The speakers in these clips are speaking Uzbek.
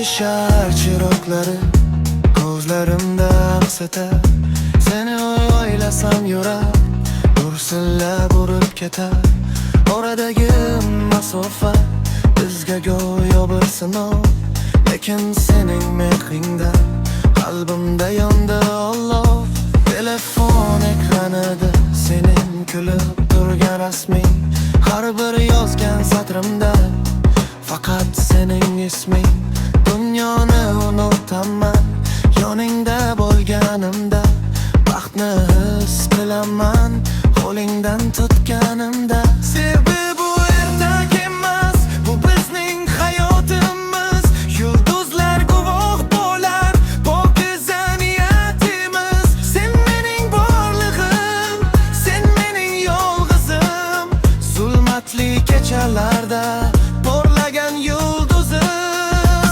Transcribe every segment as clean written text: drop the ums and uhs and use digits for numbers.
shahar chiroqlari ko'zlarimda aksata. Seni o'ylasam yurak dursillab urib ketar. Oradagi masofa bizga go'yo bir sinov, lekin sening mehringda qalbimda yondi olov. Telefon ekranida sening kulib turgan rasming, har bir yozgan satrimda faqat sening isming. Dunyoni unutaman yoningda bo'lganimda, baxtni his qilaman qo'lingdan tutganimda. Sevgi bu ertak emas, bu bizning hayotimiz. Yulduzlar guvoh bo'lar pokiza niyatimiz. Sen mening borlig'im, sen mening yolg'izim, zulmatli kechalarda porlagan yulduzim.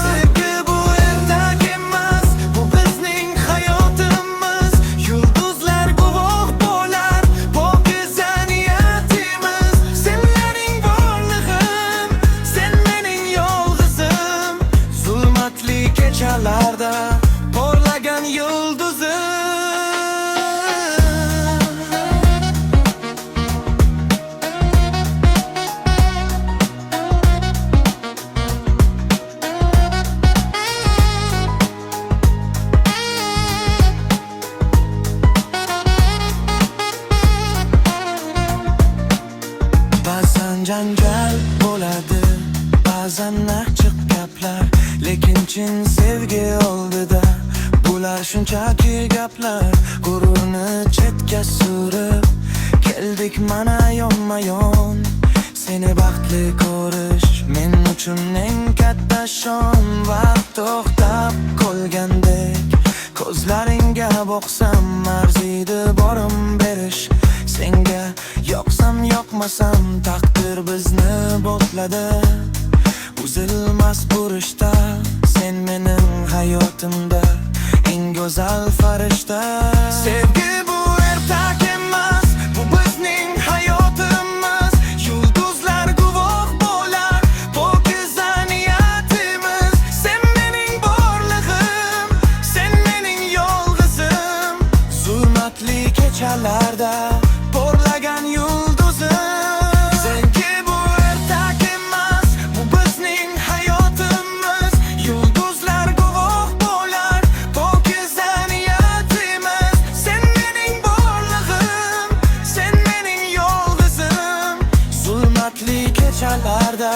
Sevgi bu ertak emas, bu bizning hayotimiz. Yulduzlar guvoh bo'lar pokiza niyatimiz. Sen mening borlig'im, sen mening yolg'izim, zulmatli kechalarda porlagan yulduzim. Ba'zan janjal bo'ladi, ba'zan achchiq gaplar, lekin chin sevgi oldida bular shunchaki gaplar. G'ururni chetga surib keldik mana yonma-yon. Seni baxtli ko'rish men uchun eng katta shon. Vaqt to'xtab qolgandek ko'zlaringga boqsam, arziydi borim berish senga. Yoqsam yoqmasam taqdir bizni botladi. Uzilmas burishda sen mening hayotimda eng go'zal farishta. Sevgi bu ertak emas, bu bizning hayotimiz. Yulduzlar guvoh bo'lar pokiza niyatimiz. Sen mening borlig'im, sen mening yolg'izim, zulmatli kechalarda porlagan yulduzim. Sevgi bu ertak emas, bu bizning hayotimiz. Yulduzlar guvoh bo'lar pokiza niyatimiz. Sen mening borlig'im, sen mening yolg'izim, zulmatli kechalarda